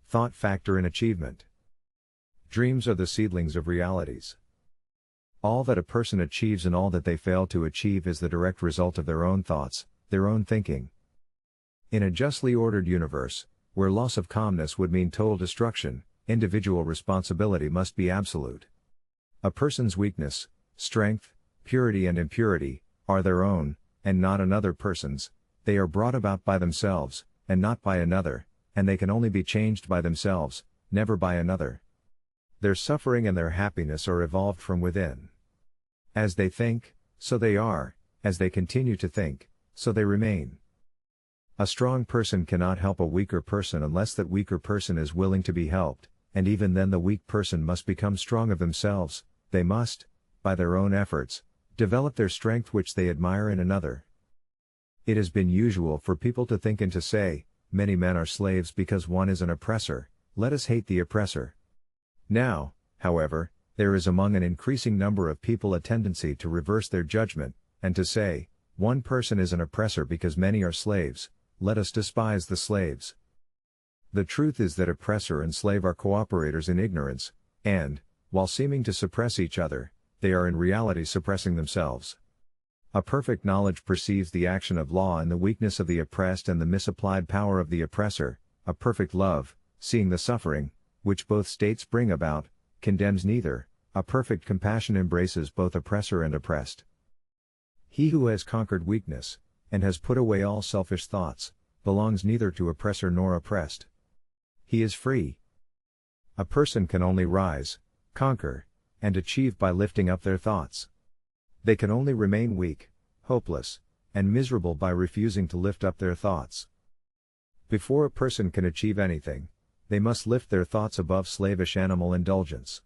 Thought factor in achievement. Dreams are the seedlings of realities. All that a person achieves and all that they fail to achieve is the direct result of their own thoughts, their own thinking. In a justly ordered universe, where loss of calmness would mean total destruction, individual responsibility must be absolute. A person's weakness, strength, purity and impurity, are their own, and not another person's. They are brought about by themselves, and not by another, and they can only be changed by themselves, never by another. Their suffering and their happiness are evolved from within. As they think, so they are; as they continue to think, so they remain. A strong person cannot help a weaker person unless that weaker person is willing to be helped, and even then the weak person must become strong of themselves. They must, by their own efforts, develop their strength which they admire in another. It has been usual for people to think and to say, many men are slaves because one is an oppressor, let us hate the oppressor. Now, however, there is among an increasing number of people a tendency to reverse their judgment, and to say, one person is an oppressor because many are slaves, let us despise the slaves. The truth is that oppressor and slave are cooperators in ignorance, and, while seeming to suppress each other, they are in reality suppressing themselves. A perfect knowledge perceives the action of law and the weakness of the oppressed and the misapplied power of the oppressor. A perfect love, seeing the suffering, which both states bring about, condemns neither. A perfect compassion embraces both oppressor and oppressed. He who has conquered weakness, and has put away all selfish thoughts, belongs neither to oppressor nor oppressed. He is free. A person can only rise, conquer, and achieve by lifting up their thoughts. They can only remain weak, hopeless, and miserable by refusing to lift up their thoughts. Before a person can achieve anything, they must lift their thoughts above slavish animal indulgence.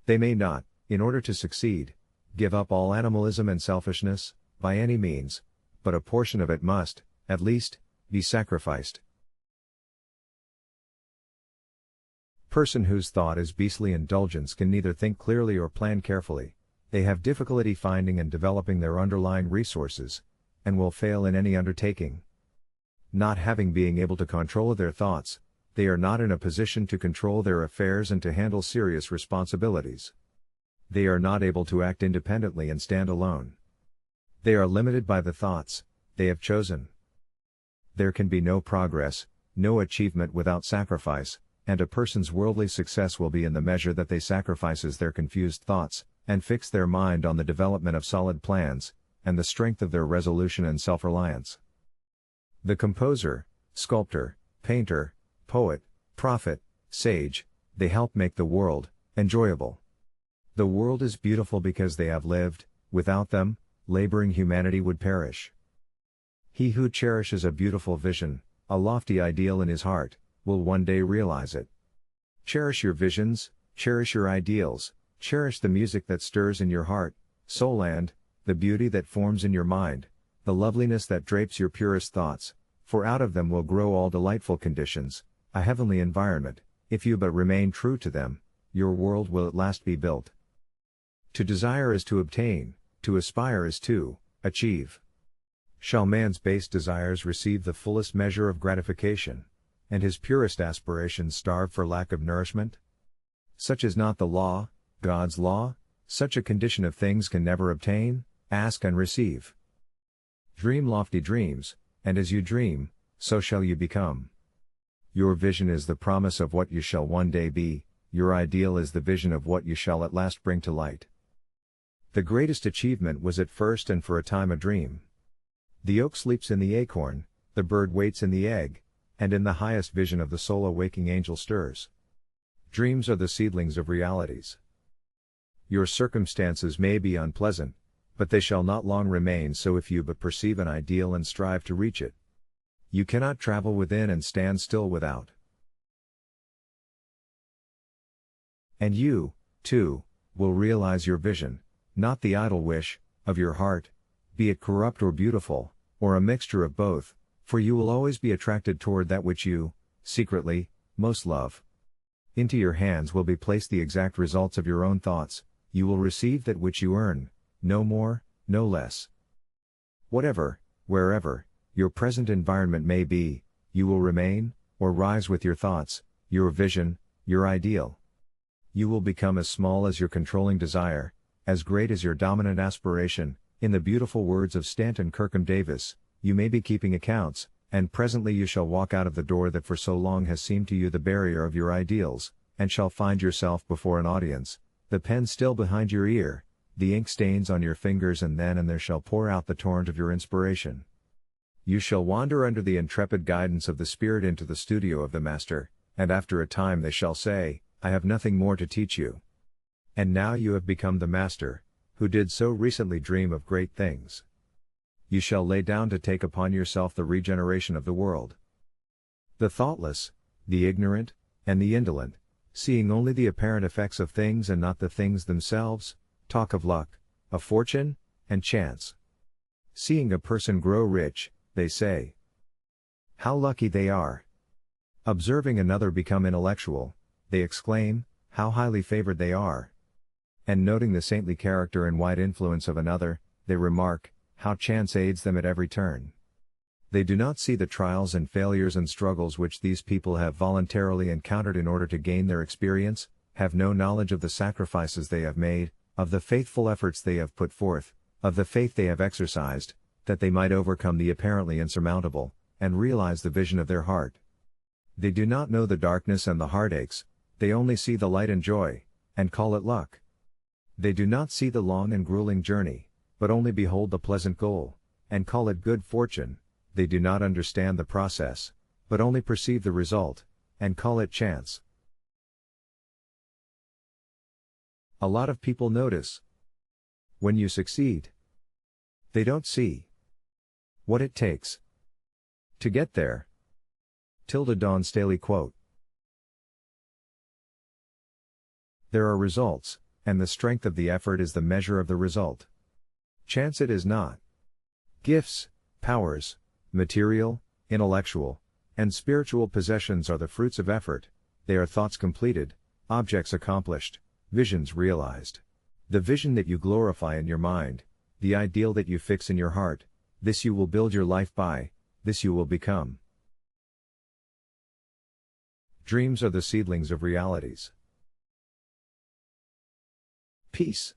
They may not, in order to succeed, give up all animalism and selfishness, by any means, but a portion of it must, at least, be sacrificed. Person whose thought is beastly indulgence can neither think clearly or plan carefully. They have difficulty finding and developing their underlying resources, and will fail in any undertaking. Not having being able to control their thoughts, they are not in a position to control their affairs and to handle serious responsibilities. They are not able to act independently and stand alone. They are limited by the thoughts they have chosen. There can be no progress, no achievement without sacrifice, and a person's worldly success will be in the measure that they sacrifices their confused thoughts, and fix their mind on the development of solid plans, and the strength of their resolution and self-reliance. The composer, sculptor, painter, poet, prophet, sage, they help make the world enjoyable. The world is beautiful because they have lived; without them, laboring humanity would perish. He who cherishes a beautiful vision, a lofty ideal in his heart, will one day realize it. Cherish your visions, cherish your ideals, cherish the music that stirs in your heart, soul, and the beauty that forms in your mind, the loveliness that drapes your purest thoughts, for out of them will grow all delightful conditions, a heavenly environment. If you but remain true to them, your world will at last be built. To desire is to obtain, to aspire is to achieve. Shall man's base desires receive the fullest measure of gratification, and his purest aspirations starve for lack of nourishment? Such is not the law, God's law. Such a condition of things can never obtain. Ask and receive. Dream lofty dreams, and as you dream, so shall you become. Your vision is the promise of what you shall one day be, your ideal is the vision of what you shall at last bring to light. The greatest achievement was at first and for a time a dream. The oak sleeps in the acorn, the bird waits in the egg, and in the highest vision of the soul a waking angel stirs. Dreams are the seedlings of realities. Your circumstances may be unpleasant, but they shall not long remain so if you but perceive an ideal and strive to reach it. You cannot travel within and stand still without. And you, too, will realize your vision, not the idle wish of your heart, be it corrupt or beautiful, or a mixture of both, for you will always be attracted toward that which you, secretly, most love. Into your hands will be placed the exact results of your own thoughts. You will receive that which you earn, no more, no less. Whatever, wherever, your present environment may be, you will remain, or rise with your thoughts, your vision, your ideal. You will become as small as your controlling desire, as great as your dominant aspiration. In the beautiful words of Stanton Kirkham Davis, you may be keeping accounts, and presently you shall walk out of the door that for so long has seemed to you the barrier of your ideals, and shall find yourself before an audience, the pen still behind your ear, the ink stains on your fingers, and there shall pour out the torrent of your inspiration. You shall wander under the intrepid guidance of the Spirit into the studio of the Master, and after a time they shall say, I have nothing more to teach you. And now you have become the Master, who did so recently dream of great things. You shall lay down to take upon yourself the regeneration of the world. The thoughtless, the ignorant, and the indolent, seeing only the apparent effects of things and not the things themselves, talk of luck, of fortune, and chance. Seeing a person grow rich, they say, how lucky they are. Observing another become intellectual, they exclaim, how highly favored they are. And noting the saintly character and wide influence of another, they remark, how chance aids them at every turn. They do not see the trials and failures and struggles which these people have voluntarily encountered in order to gain their experience, have no knowledge of the sacrifices they have made, of the faithful efforts they have put forth, of the faith they have exercised, that they might overcome the apparently insurmountable, and realize the vision of their heart. They do not know the darkness and the heartaches, they only see the light and joy, and call it luck. They do not see the long and grueling journey, but only behold the pleasant goal, and call it good fortune. They do not understand the process, but only perceive the result, and call it chance. A lot of people notice when you succeed. They don't see what it takes to get there. Tilda Dawn Staley quote. There are results, and the strength of the effort is the measure of the result. Chance it is not. Gifts, powers, material, intellectual, and spiritual possessions are the fruits of effort. They are thoughts completed, objects accomplished, visions realized. The vision that you glorify in your mind, the ideal that you fix in your heart, this you will build your life by, this you will become. Dreams are the seedlings of realities. Peace.